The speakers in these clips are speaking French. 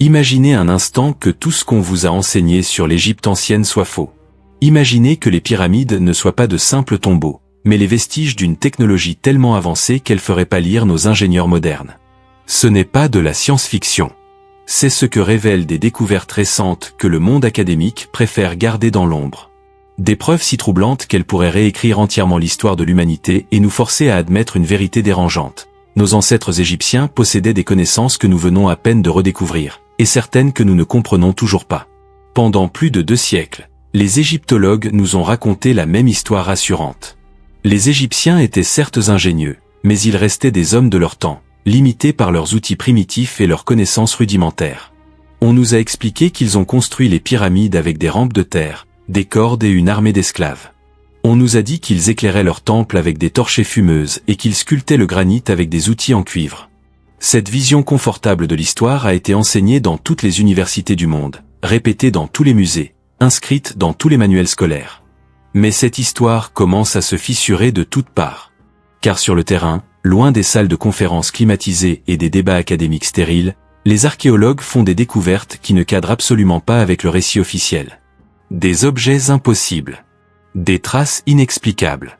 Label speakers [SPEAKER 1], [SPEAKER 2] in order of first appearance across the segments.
[SPEAKER 1] Imaginez un instant que tout ce qu'on vous a enseigné sur l'Égypte ancienne soit faux. Imaginez que les pyramides ne soient pas de simples tombeaux, mais les vestiges d'une technologie tellement avancée qu'elle ferait pâlir nos ingénieurs modernes. Ce n'est pas de la science-fiction. C'est ce que révèlent des découvertes récentes que le monde académique préfère garder dans l'ombre. Des preuves si troublantes qu'elles pourraient réécrire entièrement l'histoire de l'humanité et nous forcer à admettre une vérité dérangeante. Nos ancêtres égyptiens possédaient des connaissances que nous venons à peine de redécouvrir, et certaines que nous ne comprenons toujours pas. Pendant plus de 2 siècles, les égyptologues nous ont raconté la même histoire rassurante. Les Égyptiens étaient certes ingénieux, mais ils restaient des hommes de leur temps, limités par leurs outils primitifs et leurs connaissances rudimentaires. On nous a expliqué qu'ils ont construit les pyramides avec des rampes de terre, des cordes et une armée d'esclaves. On nous a dit qu'ils éclairaient leurs temples avec des torchées fumeuses et qu'ils sculptaient le granit avec des outils en cuivre. Cette vision confortable de l'histoire a été enseignée dans toutes les universités du monde, répétée dans tous les musées, inscrite dans tous les manuels scolaires. Mais cette histoire commence à se fissurer de toutes parts. Car sur le terrain, loin des salles de conférences climatisées et des débats académiques stériles, les archéologues font des découvertes qui ne cadrent absolument pas avec le récit officiel. Des objets impossibles. Des traces inexplicables.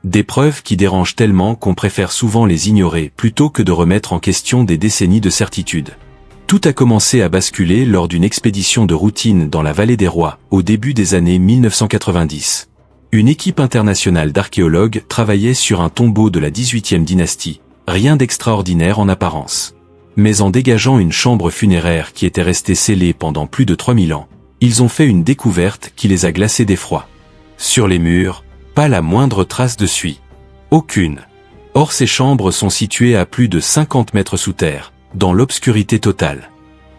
[SPEAKER 1] Des preuves qui dérangent tellement qu'on préfère souvent les ignorer plutôt que de remettre en question des décennies de certitude. Tout a commencé à basculer lors d'une expédition de routine dans la vallée des Rois, au début des années 1990. Une équipe internationale d'archéologues travaillait sur un tombeau de la 18e dynastie, rien d'extraordinaire en apparence. Mais en dégageant une chambre funéraire qui était restée scellée pendant plus de 3000 ans, ils ont fait une découverte qui les a glacés d'effroi. Sur les murs, pas la moindre trace de suie. Aucune. Or ces chambres sont situées à plus de 50 mètres sous terre, dans l'obscurité totale.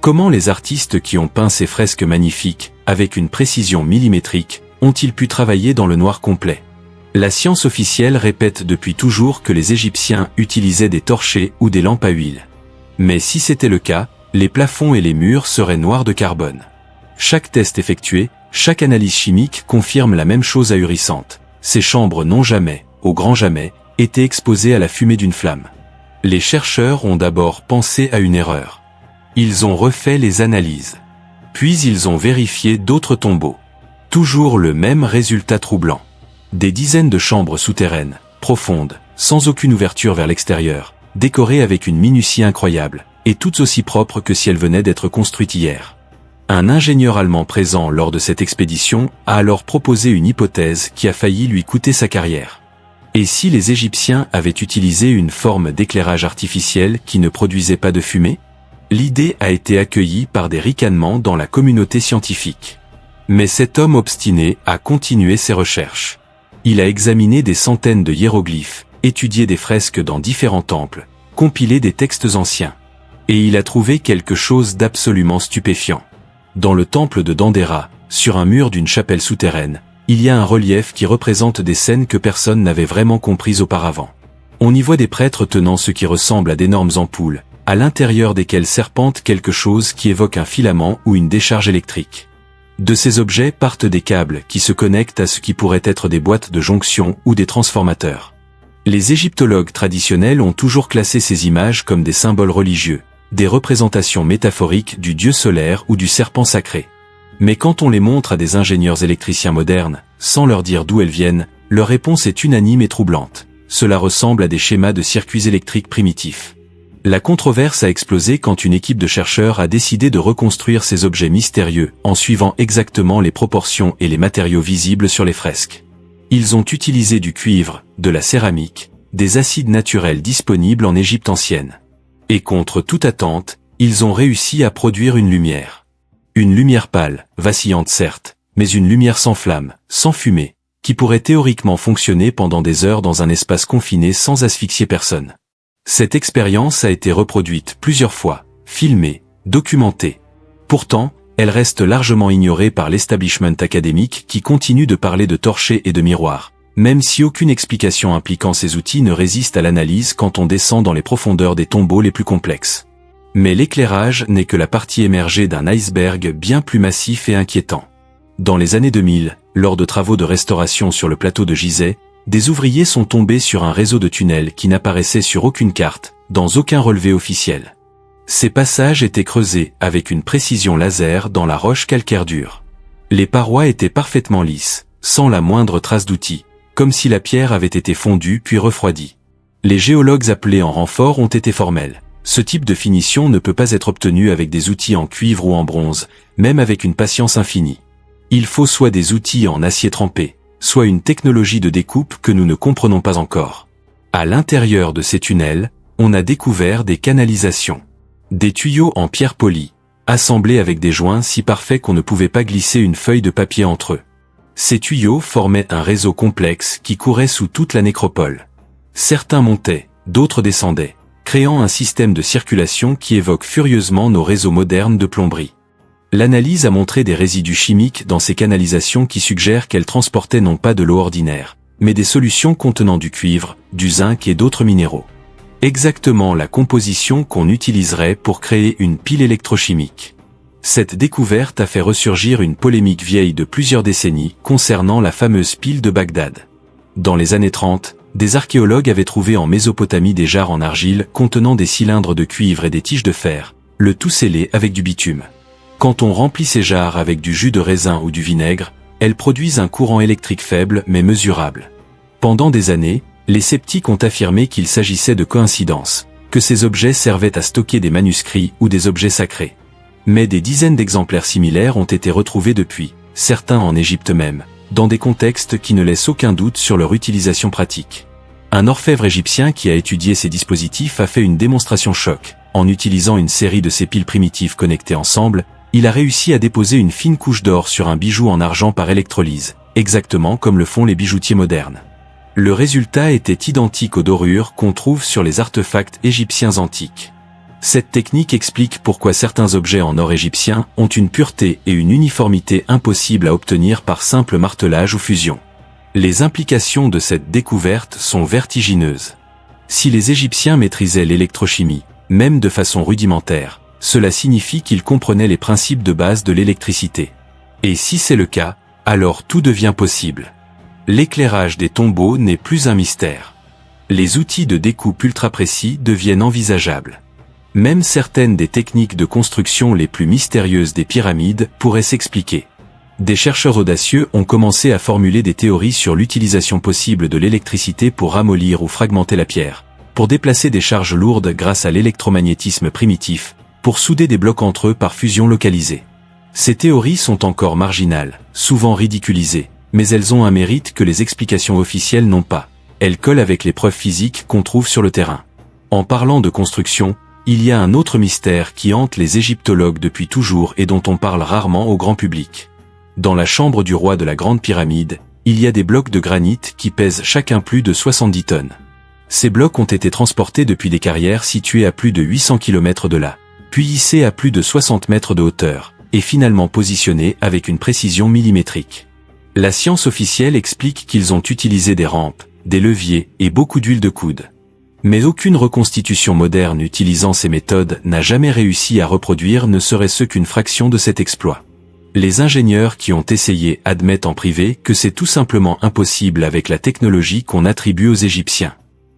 [SPEAKER 1] Comment les artistes qui ont peint ces fresques magnifiques, avec une précision millimétrique, ont-ils pu travailler dans le noir complet? La science officielle répète depuis toujours que les Égyptiens utilisaient des torchers ou des lampes à huile. Mais si c'était le cas, les plafonds et les murs seraient noirs de carbone. Chaque test effectué, chaque analyse chimique confirme la même chose ahurissante. Ces chambres n'ont jamais, au grand jamais, été exposées à la fumée d'une flamme. Les chercheurs ont d'abord pensé à une erreur. Ils ont refait les analyses. Puis ils ont vérifié d'autres tombeaux. Toujours le même résultat troublant. Des dizaines de chambres souterraines, profondes, sans aucune ouverture vers l'extérieur, décorées avec une minutie incroyable, et toutes aussi propres que si elles venaient d'être construites hier. Un ingénieur allemand présent lors de cette expédition a alors proposé une hypothèse qui a failli lui coûter sa carrière. Et si les Égyptiens avaient utilisé une forme d'éclairage artificiel qui ne produisait pas de fumée? L'idée a été accueillie par des ricanements dans la communauté scientifique. Mais cet homme obstiné a continué ses recherches. Il a examiné des centaines de hiéroglyphes, étudié des fresques dans différents temples, compilé des textes anciens. Et il a trouvé quelque chose d'absolument stupéfiant. Dans le temple de Dendera, sur un mur d'une chapelle souterraine, il y a un relief qui représente des scènes que personne n'avait vraiment comprises auparavant. On y voit des prêtres tenant ce qui ressemble à d'énormes ampoules, à l'intérieur desquelles serpente quelque chose qui évoque un filament ou une décharge électrique. De ces objets partent des câbles qui se connectent à ce qui pourrait être des boîtes de jonction ou des transformateurs. Les égyptologues traditionnels ont toujours classé ces images comme des symboles religieux, des représentations métaphoriques du dieu solaire ou du serpent sacré. Mais quand on les montre à des ingénieurs électriciens modernes, sans leur dire d'où elles viennent, leur réponse est unanime et troublante. Cela ressemble à des schémas de circuits électriques primitifs. La controverse a explosé quand une équipe de chercheurs a décidé de reconstruire ces objets mystérieux en suivant exactement les proportions et les matériaux visibles sur les fresques. Ils ont utilisé du cuivre, de la céramique, des acides naturels disponibles en Égypte ancienne. Et contre toute attente, ils ont réussi à produire une lumière. Une lumière pâle, vacillante certes, mais une lumière sans flamme, sans fumée, qui pourrait théoriquement fonctionner pendant des heures dans un espace confiné sans asphyxier personne. Cette expérience a été reproduite plusieurs fois, filmée, documentée. Pourtant, elle reste largement ignorée par l'establishment académique qui continue de parler de torchers et de miroirs, même si aucune explication impliquant ces outils ne résiste à l'analyse quand on descend dans les profondeurs des tombeaux les plus complexes. Mais l'éclairage n'est que la partie émergée d'un iceberg bien plus massif et inquiétant. Dans les années 2000, lors de travaux de restauration sur le plateau de Gizeh, des ouvriers sont tombés sur un réseau de tunnels qui n'apparaissait sur aucune carte, dans aucun relevé officiel. Ces passages étaient creusés avec une précision laser dans la roche calcaire dure. Les parois étaient parfaitement lisses, sans la moindre trace d'outil, comme si la pierre avait été fondue puis refroidie. Les géologues appelés en renfort ont été formels. Ce type de finition ne peut pas être obtenu avec des outils en cuivre ou en bronze, même avec une patience infinie. Il faut soit des outils en acier trempé, soit une technologie de découpe que nous ne comprenons pas encore. À l'intérieur de ces tunnels, on a découvert des canalisations. Des tuyaux en pierre polie, assemblés avec des joints si parfaits qu'on ne pouvait pas glisser une feuille de papier entre eux. Ces tuyaux formaient un réseau complexe qui courait sous toute la nécropole. Certains montaient, d'autres descendaient, créant un système de circulation qui évoque furieusement nos réseaux modernes de plomberie. L'analyse a montré des résidus chimiques dans ces canalisations qui suggèrent qu'elles transportaient non pas de l'eau ordinaire, mais des solutions contenant du cuivre, du zinc et d'autres minéraux. Exactement la composition qu'on utiliserait pour créer une pile électrochimique. Cette découverte a fait ressurgir une polémique vieille de plusieurs décennies concernant la fameuse pile de Bagdad. Dans les années 30, des archéologues avaient trouvé en Mésopotamie des jarres en argile contenant des cylindres de cuivre et des tiges de fer, le tout scellé avec du bitume. Quand on remplit ces jarres avec du jus de raisin ou du vinaigre, elles produisent un courant électrique faible mais mesurable. Pendant des années, les sceptiques ont affirmé qu'il s'agissait de coïncidences, que ces objets servaient à stocker des manuscrits ou des objets sacrés. Mais des dizaines d'exemplaires similaires ont été retrouvés depuis, certains en Égypte même, dans des contextes qui ne laissent aucun doute sur leur utilisation pratique. Un orfèvre égyptien qui a étudié ces dispositifs a fait une démonstration choc. En utilisant une série de ces piles primitives connectées ensemble, il a réussi à déposer une fine couche d'or sur un bijou en argent par électrolyse, exactement comme le font les bijoutiers modernes. Le résultat était identique aux dorures qu'on trouve sur les artefacts égyptiens antiques. Cette technique explique pourquoi certains objets en or égyptien ont une pureté et une uniformité impossibles à obtenir par simple martelage ou fusion. Les implications de cette découverte sont vertigineuses. Si les Égyptiens maîtrisaient l'électrochimie, même de façon rudimentaire, cela signifie qu'ils comprenaient les principes de base de l'électricité. Et si c'est le cas, alors tout devient possible. L'éclairage des tombeaux n'est plus un mystère. Les outils de découpe ultra précis deviennent envisageables. Même certaines des techniques de construction les plus mystérieuses des pyramides pourraient s'expliquer. Des chercheurs audacieux ont commencé à formuler des théories sur l'utilisation possible de l'électricité pour ramollir ou fragmenter la pierre, pour déplacer des charges lourdes grâce à l'électromagnétisme primitif, pour souder des blocs entre eux par fusion localisée. Ces théories sont encore marginales, souvent ridiculisées, mais elles ont un mérite que les explications officielles n'ont pas. Elles collent avec les preuves physiques qu'on trouve sur le terrain. En parlant de construction, il y a un autre mystère qui hante les égyptologues depuis toujours et dont on parle rarement au grand public. Dans la chambre du roi de la Grande Pyramide, il y a des blocs de granit qui pèsent chacun plus de 70 tonnes. Ces blocs ont été transportés depuis des carrières situées à plus de 800 km de là, puis hissés à plus de 60 mètres de hauteur, et finalement positionnés avec une précision millimétrique. La science officielle explique qu'ils ont utilisé des rampes, des leviers et beaucoup d'huile de coude. Mais aucune reconstitution moderne utilisant ces méthodes n'a jamais réussi à reproduire ne serait-ce qu'une fraction de cet exploit. Les ingénieurs qui ont essayé admettent en privé que c'est tout simplement impossible avec la technologie qu'on attribue aux Égyptiens.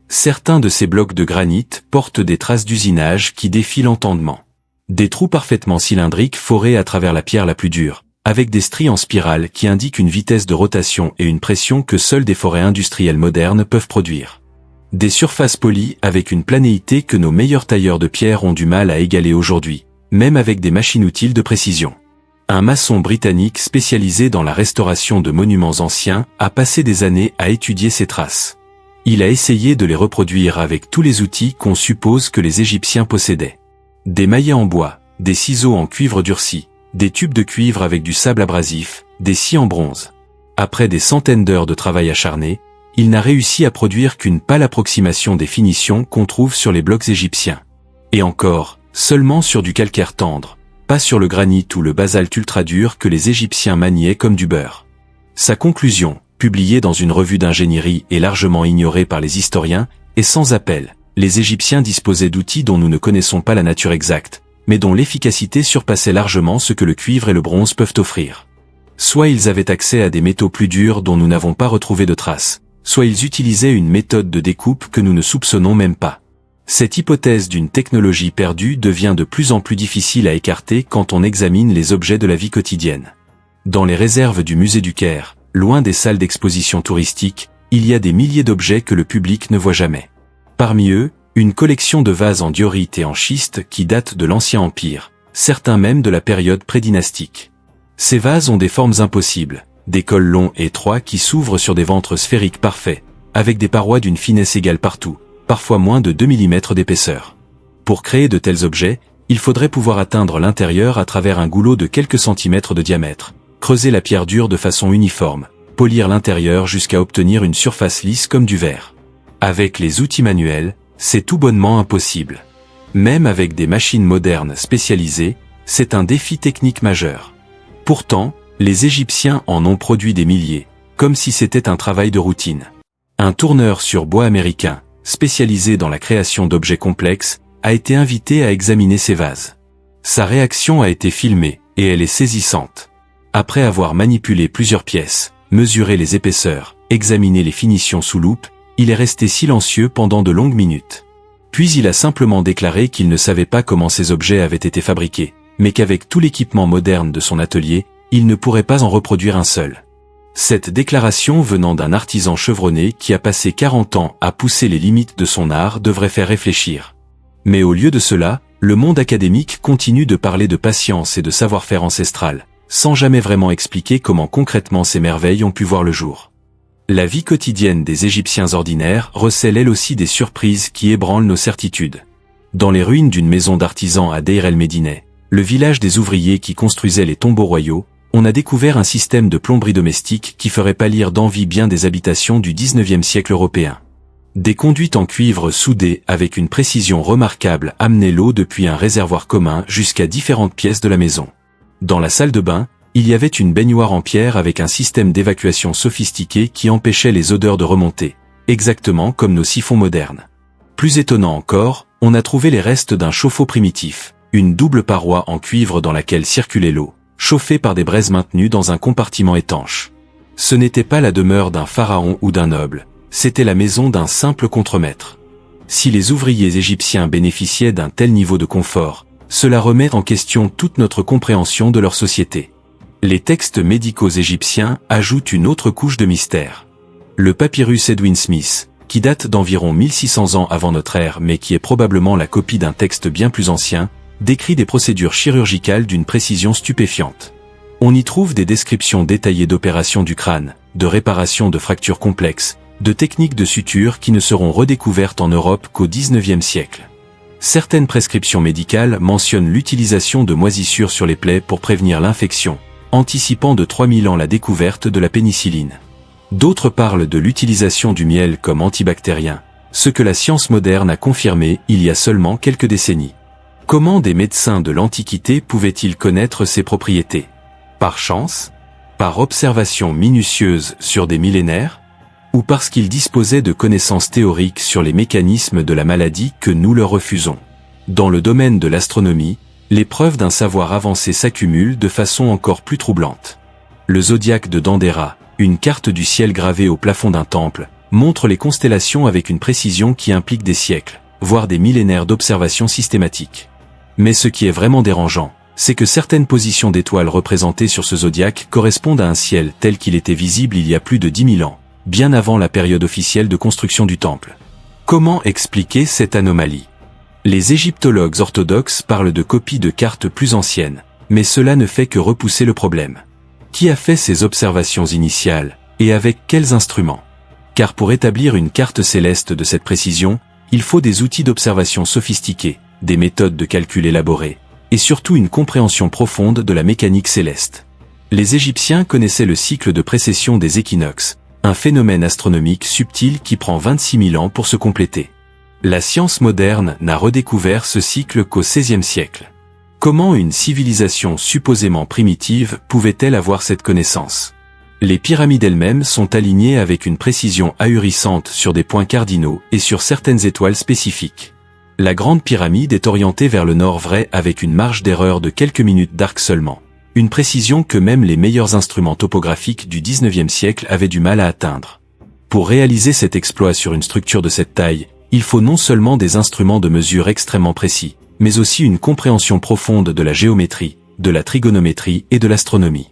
[SPEAKER 1] Certains de ces blocs de granit portent des traces d'usinage qui défient l'entendement. Des trous parfaitement cylindriques forés à travers la pierre la plus dure, avec des stries en spirale qui indiquent une vitesse de rotation et une pression que seules des forêts industrielles modernes peuvent produire. Des surfaces polies avec une planéité que nos meilleurs tailleurs de pierre ont du mal à égaler aujourd'hui, même avec des machines-outils de précision. Un maçon britannique spécialisé dans la restauration de monuments anciens a passé des années à étudier ces traces. Il a essayé de les reproduire avec tous les outils qu'on suppose que les Égyptiens possédaient. Des maillets en bois, des ciseaux en cuivre durci, des tubes de cuivre avec du sable abrasif, des scies en bronze. Après des centaines d'heures de travail acharné, il n'a réussi à produire qu'une pâle approximation des finitions qu'on trouve sur les blocs égyptiens. Et encore, seulement sur du calcaire tendre, pas sur le granit ou le basalte ultra dur que les Égyptiens maniaient comme du beurre. Sa conclusion, publiée dans une revue d'ingénierie et largement ignorée par les historiens, est sans appel. Les Égyptiens disposaient d'outils dont nous ne connaissons pas la nature exacte, mais dont l'efficacité surpassait largement ce que le cuivre et le bronze peuvent offrir. Soit ils avaient accès à des métaux plus durs dont nous n'avons pas retrouvé de traces, soit ils utilisaient une méthode de découpe que nous ne soupçonnons même pas. Cette hypothèse d'une technologie perdue devient de plus en plus difficile à écarter quand on examine les objets de la vie quotidienne. Dans les réserves du musée du Caire, loin des salles d'exposition touristiques, il y a des milliers d'objets que le public ne voit jamais. Parmi eux, une collection de vases en diorite et en schiste qui datent de l'Ancien Empire, certains même de la période prédynastique. Ces vases ont des formes impossibles, des cols longs et étroits qui s'ouvrent sur des ventres sphériques parfaits, avec des parois d'une finesse égale partout, parfois moins de 2 mm d'épaisseur. Pour créer de tels objets, il faudrait pouvoir atteindre l'intérieur à travers un goulot de quelques centimètres de diamètre, creuser la pierre dure de façon uniforme, polir l'intérieur jusqu'à obtenir une surface lisse comme du verre. Avec les outils manuels, c'est tout bonnement impossible. Même avec des machines modernes spécialisées, c'est un défi technique majeur. Pourtant, les Égyptiens en ont produit des milliers, comme si c'était un travail de routine. Un tourneur sur bois américain, spécialisé dans la création d'objets complexes, a été invité à examiner ces vases. Sa réaction a été filmée, et elle est saisissante. Après avoir manipulé plusieurs pièces, mesuré les épaisseurs, examiné les finitions sous loupe, il est resté silencieux pendant de longues minutes. Puis il a simplement déclaré qu'il ne savait pas comment ces objets avaient été fabriqués, mais qu'avec tout l'équipement moderne de son atelier, il ne pourrait pas en reproduire un seul. Cette déclaration venant d'un artisan chevronné qui a passé 40 ans à pousser les limites de son art devrait faire réfléchir. Mais au lieu de cela, le monde académique continue de parler de patience et de savoir-faire ancestral, sans jamais vraiment expliquer comment concrètement ces merveilles ont pu voir le jour. La vie quotidienne des Égyptiens ordinaires recèle elle aussi des surprises qui ébranlent nos certitudes. Dans les ruines d'une maison d'artisans à Deir el-Médineh, le village des ouvriers qui construisaient les tombeaux royaux, on a découvert un système de plomberie domestique qui ferait pâlir d'envie bien des habitations du XIXe siècle européen. Des conduites en cuivre soudées avec une précision remarquable amenaient l'eau depuis un réservoir commun jusqu'à différentes pièces de la maison. Dans la salle de bain, il y avait une baignoire en pierre avec un système d'évacuation sophistiqué qui empêchait les odeurs de remonter, exactement comme nos siphons modernes. Plus étonnant encore, on a trouvé les restes d'un chauffe-eau primitif, une double paroi en cuivre dans laquelle circulait l'eau, chauffée par des braises maintenues dans un compartiment étanche. Ce n'était pas la demeure d'un pharaon ou d'un noble, c'était la maison d'un simple contremaître. Si les ouvriers égyptiens bénéficiaient d'un tel niveau de confort, cela remet en question toute notre compréhension de leur société. Les textes médicaux égyptiens ajoutent une autre couche de mystère. Le papyrus Edwin Smith, qui date d'environ 1600 ans avant notre ère mais qui est probablement la copie d'un texte bien plus ancien, décrit des procédures chirurgicales d'une précision stupéfiante. On y trouve des descriptions détaillées d'opérations du crâne, de réparation de fractures complexes, de techniques de suture qui ne seront redécouvertes en Europe qu'au XIXe siècle. Certaines prescriptions médicales mentionnent l'utilisation de moisissures sur les plaies pour prévenir l'infection, anticipant de 3000 ans la découverte de la pénicilline. D'autres parlent de l'utilisation du miel comme antibactérien, ce que la science moderne a confirmé il y a seulement quelques décennies. Comment des médecins de l'Antiquité pouvaient-ils connaître ces propriétés? Par chance? Par observation minutieuse sur des millénaires? Ou parce qu'ils disposaient de connaissances théoriques sur les mécanismes de la maladie que nous leur refusons? Dans le domaine de l'astronomie, les preuves d'un savoir avancé s'accumulent de façon encore plus troublante. Le zodiaque de Dendera, une carte du ciel gravée au plafond d'un temple, montre les constellations avec une précision qui implique des siècles, voire des millénaires d'observations systématiques. Mais ce qui est vraiment dérangeant, c'est que certaines positions d'étoiles représentées sur ce zodiaque correspondent à un ciel tel qu'il était visible il y a plus de 10 000 ans, bien avant la période officielle de construction du temple. Comment expliquer cette anomalie? Les égyptologues orthodoxes parlent de copies de cartes plus anciennes, mais cela ne fait que repousser le problème. Qui a fait ces observations initiales, et avec quels instruments? Car pour établir une carte céleste de cette précision, il faut des outils d'observation sophistiqués, des méthodes de calcul élaborées, et surtout une compréhension profonde de la mécanique céleste. Les Égyptiens connaissaient le cycle de précession des équinoxes, un phénomène astronomique subtil qui prend 26 000 ans pour se compléter. La science moderne n'a redécouvert ce cycle qu'au XVIe siècle. Comment une civilisation supposément primitive pouvait-elle avoir cette connaissance? Les pyramides elles-mêmes sont alignées avec une précision ahurissante sur des points cardinaux et sur certaines étoiles spécifiques. La grande pyramide est orientée vers le nord vrai avec une marge d'erreur de quelques minutes d'arc seulement. Une précision que même les meilleurs instruments topographiques du XIXe siècle avaient du mal à atteindre. Pour réaliser cet exploit sur une structure de cette taille, Il faut non seulement des instruments de mesure extrêmement précis, mais aussi une compréhension profonde de la géométrie, de la trigonométrie et de l'astronomie.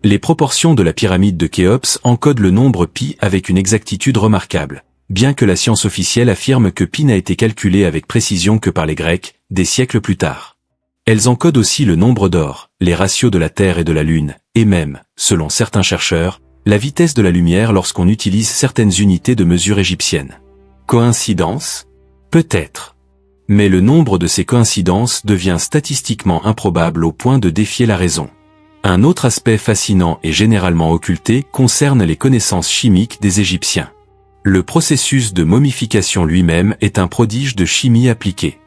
[SPEAKER 1] Les proportions de la pyramide de Khéops encodent le nombre pi avec une exactitude remarquable, bien que la science officielle affirme que pi n'a été calculé avec précision que par les Grecs, des siècles plus tard. Elles encodent aussi le nombre d'or, les ratios de la Terre et de la Lune, et même, selon certains chercheurs, la vitesse de la lumière lorsqu'on utilise certaines unités de mesure égyptiennes. Coïncidence ? Peut-être. Mais le nombre de ces coïncidences devient statistiquement improbable au point de défier la raison. Un autre aspect fascinant et généralement occulté concerne les connaissances chimiques des Égyptiens. Le processus de momification lui-même est un prodige de chimie appliquée.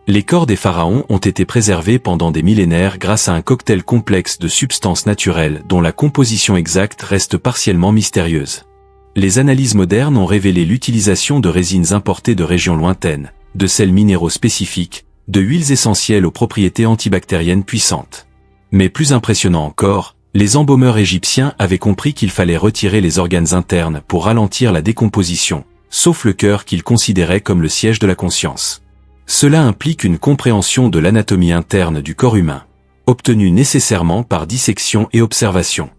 [SPEAKER 1] Les corps des pharaons ont été préservés pendant des millénaires grâce à un cocktail complexe de substances naturelles dont la composition exacte reste partiellement mystérieuse. Les analyses modernes ont révélé l'utilisation de résines importées de régions lointaines, de sels minéraux spécifiques, de huiles essentielles aux propriétés antibactériennes puissantes. Mais plus impressionnant encore, les embaumeurs égyptiens avaient compris qu'il fallait retirer les organes internes pour ralentir la décomposition, sauf le cœur qu'ils considéraient comme le siège de la conscience. Cela implique une compréhension de l'anatomie interne du corps humain, obtenue nécessairement par dissection et observation.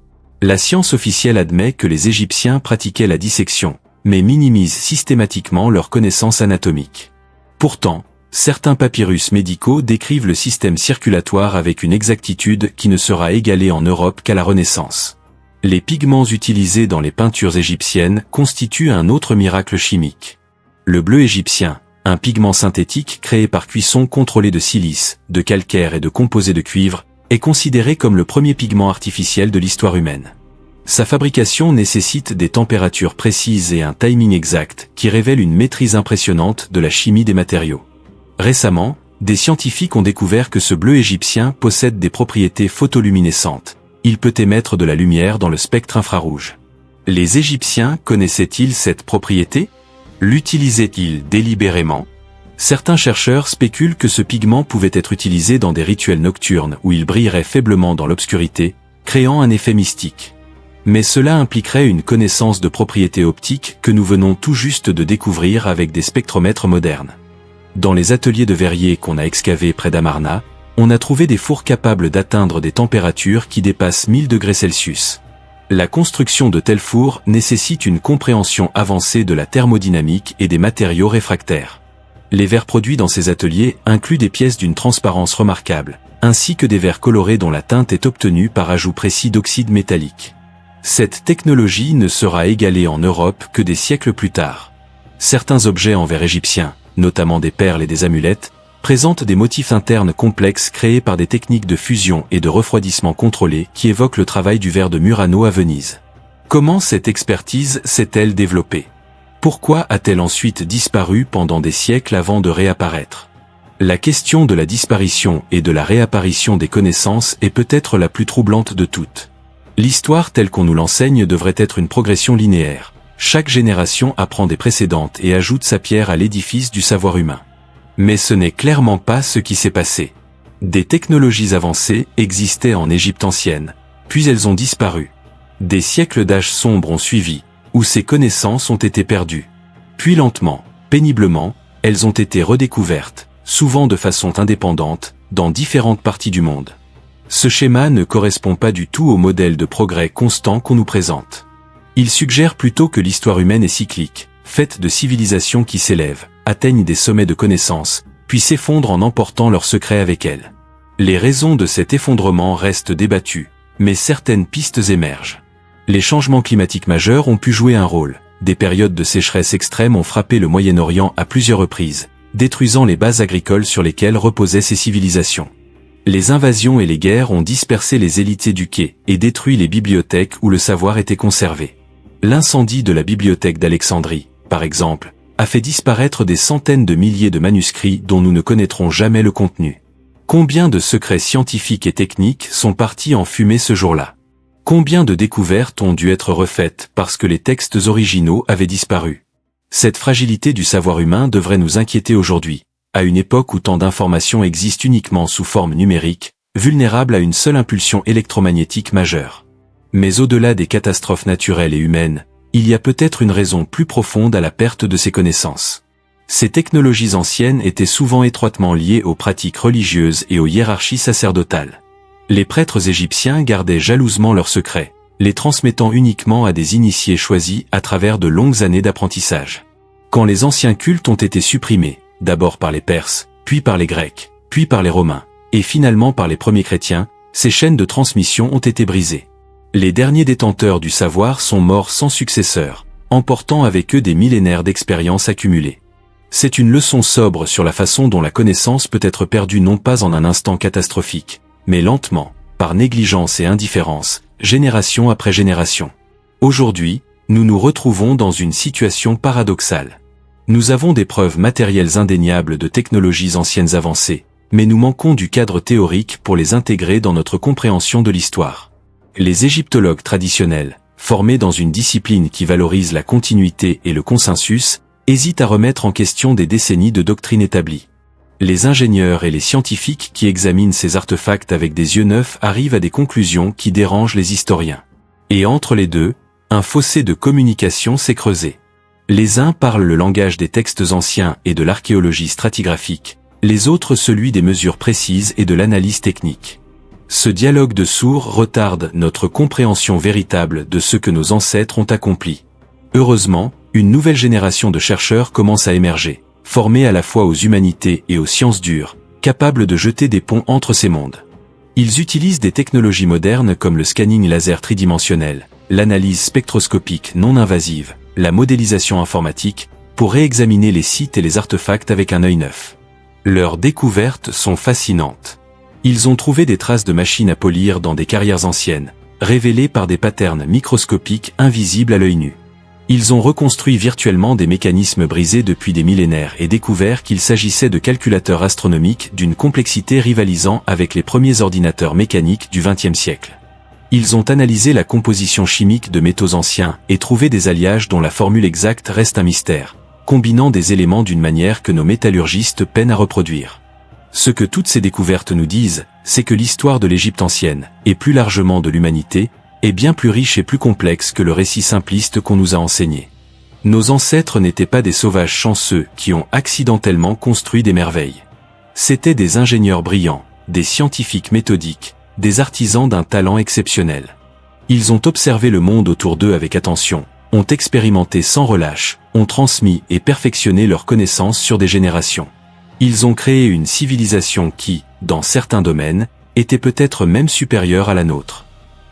[SPEAKER 1] La science officielle admet que les Égyptiens pratiquaient la dissection, mais minimise systématiquement leurs connaissances anatomiques. Pourtant, certains papyrus médicaux décrivent le système circulatoire avec une exactitude qui ne sera égalée en Europe qu'à la Renaissance. Les pigments utilisés dans les peintures égyptiennes constituent un autre miracle chimique. Le bleu égyptien, un pigment synthétique créé par cuisson contrôlée de silice, de calcaire et de composés de cuivre, est considéré comme le premier pigment artificiel de l'histoire humaine. Sa fabrication nécessite des températures précises et un timing exact qui révèlent une maîtrise impressionnante de la chimie des matériaux. Récemment, des scientifiques ont découvert que ce bleu égyptien possède des propriétés photoluminescentes. Il peut émettre de la lumière dans le spectre infrarouge. Les Égyptiens connaissaient-ils cette propriété ? L'utilisaient-ils délibérément ? Certains chercheurs spéculent que ce pigment pouvait être utilisé dans des rituels nocturnes où il brillerait faiblement dans l'obscurité, créant un effet mystique. Mais cela impliquerait une connaissance de propriétés optiques que nous venons tout juste de découvrir avec des spectromètres modernes. Dans les ateliers de verriers qu'on a excavés près d'Amarna, on a trouvé des fours capables d'atteindre des températures qui dépassent 1000 degrés Celsius. La construction de tels fours nécessite une compréhension avancée de la thermodynamique et des matériaux réfractaires. Les verres produits dans ces ateliers incluent des pièces d'une transparence remarquable, ainsi que des verres colorés dont la teinte est obtenue par ajout précis d'oxyde métallique. Cette technologie ne sera égalée en Europe que des siècles plus tard. Certains objets en verre égyptien, notamment des perles et des amulettes, présentent des motifs internes complexes créés par des techniques de fusion et de refroidissement contrôlés qui évoquent le travail du verre de Murano à Venise. Comment cette expertise s'est-elle développée ? Pourquoi a-t-elle ensuite disparu pendant des siècles avant de réapparaître ? La question de la disparition et de la réapparition des connaissances est peut-être la plus troublante de toutes. L'histoire telle qu'on nous l'enseigne devrait être une progression linéaire. Chaque génération apprend des précédentes et ajoute sa pierre à l'édifice du savoir humain. Mais ce n'est clairement pas ce qui s'est passé. Des technologies avancées existaient en Égypte ancienne, puis elles ont disparu. Des siècles d'âge sombre ont suivi, où ces connaissances ont été perdues. Puis lentement, péniblement, elles ont été redécouvertes, souvent de façon indépendante, dans différentes parties du monde. Ce schéma ne correspond pas du tout au modèle de progrès constant qu'on nous présente. Il suggère plutôt que l'histoire humaine est cyclique, faite de civilisations qui s'élèvent, atteignent des sommets de connaissances, puis s'effondrent en emportant leurs secrets avec elles. Les raisons de cet effondrement restent débattues, mais certaines pistes émergent. Les changements climatiques majeurs ont pu jouer un rôle. Des périodes de sécheresse extrême ont frappé le Moyen-Orient à plusieurs reprises, détruisant les bases agricoles sur lesquelles reposaient ces civilisations. Les invasions et les guerres ont dispersé les élites éduquées et détruit les bibliothèques où le savoir était conservé. L'incendie de la bibliothèque d'Alexandrie, par exemple, a fait disparaître des centaines de milliers de manuscrits dont nous ne connaîtrons jamais le contenu. Combien de secrets scientifiques et techniques sont partis en fumée ce jour-là ? Combien de découvertes ont dû être refaites parce que les textes originaux avaient disparu ? Cette fragilité du savoir humain devrait nous inquiéter aujourd'hui, à une époque où tant d'informations existent uniquement sous forme numérique, vulnérables à une seule impulsion électromagnétique majeure. Mais au-delà des catastrophes naturelles et humaines, il y a peut-être une raison plus profonde à la perte de ces connaissances. Ces technologies anciennes étaient souvent étroitement liées aux pratiques religieuses et aux hiérarchies sacerdotales. Les prêtres égyptiens gardaient jalousement leurs secrets, les transmettant uniquement à des initiés choisis à travers de longues années d'apprentissage. Quand les anciens cultes ont été supprimés, d'abord par les Perses, puis par les Grecs, puis par les Romains, et finalement par les premiers chrétiens, ces chaînes de transmission ont été brisées. Les derniers détenteurs du savoir sont morts sans successeur, emportant avec eux des millénaires d'expérience accumulées. C'est une leçon sobre sur la façon dont la connaissance peut être perdue non pas en un instant catastrophique, mais lentement, par négligence et indifférence, génération après génération. Aujourd'hui, nous nous retrouvons dans une situation paradoxale. Nous avons des preuves matérielles indéniables de technologies anciennes avancées, mais nous manquons du cadre théorique pour les intégrer dans notre compréhension de l'histoire. Les égyptologues traditionnels, formés dans une discipline qui valorise la continuité et le consensus, hésitent à remettre en question des décennies de doctrine établie. Les ingénieurs et les scientifiques qui examinent ces artefacts avec des yeux neufs arrivent à des conclusions qui dérangent les historiens. Et entre les deux, un fossé de communication s'est creusé. Les uns parlent le langage des textes anciens et de l'archéologie stratigraphique, les autres celui des mesures précises et de l'analyse technique. Ce dialogue de sourds retarde notre compréhension véritable de ce que nos ancêtres ont accompli. Heureusement, une nouvelle génération de chercheurs commence à émerger, formés à la fois aux humanités et aux sciences dures, capables de jeter des ponts entre ces mondes. Ils utilisent des technologies modernes comme le scanning laser tridimensionnel, l'analyse spectroscopique non invasive, la modélisation informatique, pour réexaminer les sites et les artefacts avec un œil neuf. Leurs découvertes sont fascinantes. Ils ont trouvé des traces de machines à polir dans des carrières anciennes, révélées par des patterns microscopiques invisibles à l'œil nu. Ils ont reconstruit virtuellement des mécanismes brisés depuis des millénaires et découvert qu'il s'agissait de calculateurs astronomiques d'une complexité rivalisant avec les premiers ordinateurs mécaniques du XXe siècle. Ils ont analysé la composition chimique de métaux anciens et trouvé des alliages dont la formule exacte reste un mystère, combinant des éléments d'une manière que nos métallurgistes peinent à reproduire. Ce que toutes ces découvertes nous disent, c'est que l'histoire de l'Égypte ancienne, et plus largement de l'humanité, est bien plus riche et plus complexe que le récit simpliste qu'on nous a enseigné. Nos ancêtres n'étaient pas des sauvages chanceux qui ont accidentellement construit des merveilles. C'étaient des ingénieurs brillants, des scientifiques méthodiques, des artisans d'un talent exceptionnel. Ils ont observé le monde autour d'eux avec attention, ont expérimenté sans relâche, ont transmis et perfectionné leurs connaissances sur des générations. Ils ont créé une civilisation qui, dans certains domaines, était peut-être même supérieure à la nôtre.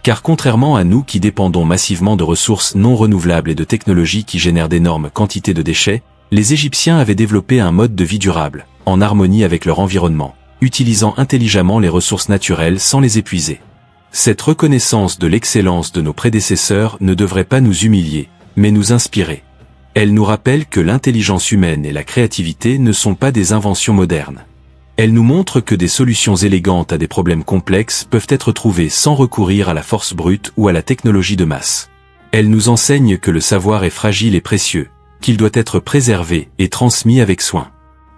[SPEAKER 1] Car contrairement à nous qui dépendons massivement de ressources non renouvelables et de technologies qui génèrent d'énormes quantités de déchets, les Égyptiens avaient développé un mode de vie durable, en harmonie avec leur environnement, utilisant intelligemment les ressources naturelles sans les épuiser. Cette reconnaissance de l'excellence de nos prédécesseurs ne devrait pas nous humilier, mais nous inspirer. Elle nous rappelle que l'intelligence humaine et la créativité ne sont pas des inventions modernes. Elle nous montre que des solutions élégantes à des problèmes complexes peuvent être trouvées sans recourir à la force brute ou à la technologie de masse. Elle nous enseigne que le savoir est fragile et précieux, qu'il doit être préservé et transmis avec soin.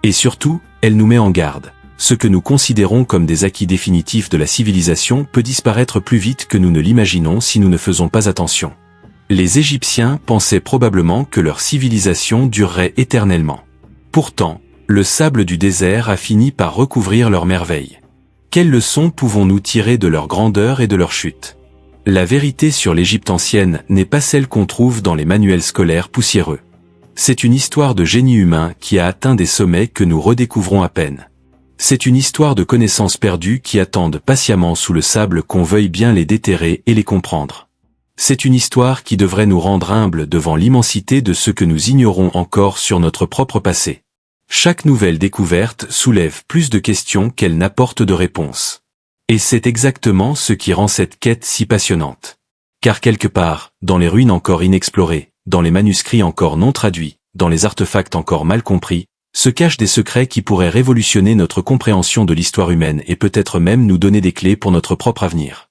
[SPEAKER 1] Et surtout, elle nous met en garde. Ce que nous considérons comme des acquis définitifs de la civilisation peut disparaître plus vite que nous ne l'imaginons si nous ne faisons pas attention. Les Égyptiens pensaient probablement que leur civilisation durerait éternellement. Pourtant, le sable du désert a fini par recouvrir leurs merveilles. Quelles leçons pouvons-nous tirer de leur grandeur et de leur chute? La vérité sur l'Égypte ancienne n'est pas celle qu'on trouve dans les manuels scolaires poussiéreux. C'est une histoire de génie humain qui a atteint des sommets que nous redécouvrons à peine. C'est une histoire de connaissances perdues qui attendent patiemment sous le sable qu'on veuille bien les déterrer et les comprendre. C'est une histoire qui devrait nous rendre humbles devant l'immensité de ce que nous ignorons encore sur notre propre passé. Chaque nouvelle découverte soulève plus de questions qu'elle n'apporte de réponses. Et c'est exactement ce qui rend cette quête si passionnante. Car quelque part, dans les ruines encore inexplorées, dans les manuscrits encore non traduits, dans les artefacts encore mal compris, se cachent des secrets qui pourraient révolutionner notre compréhension de l'histoire humaine et peut-être même nous donner des clés pour notre propre avenir.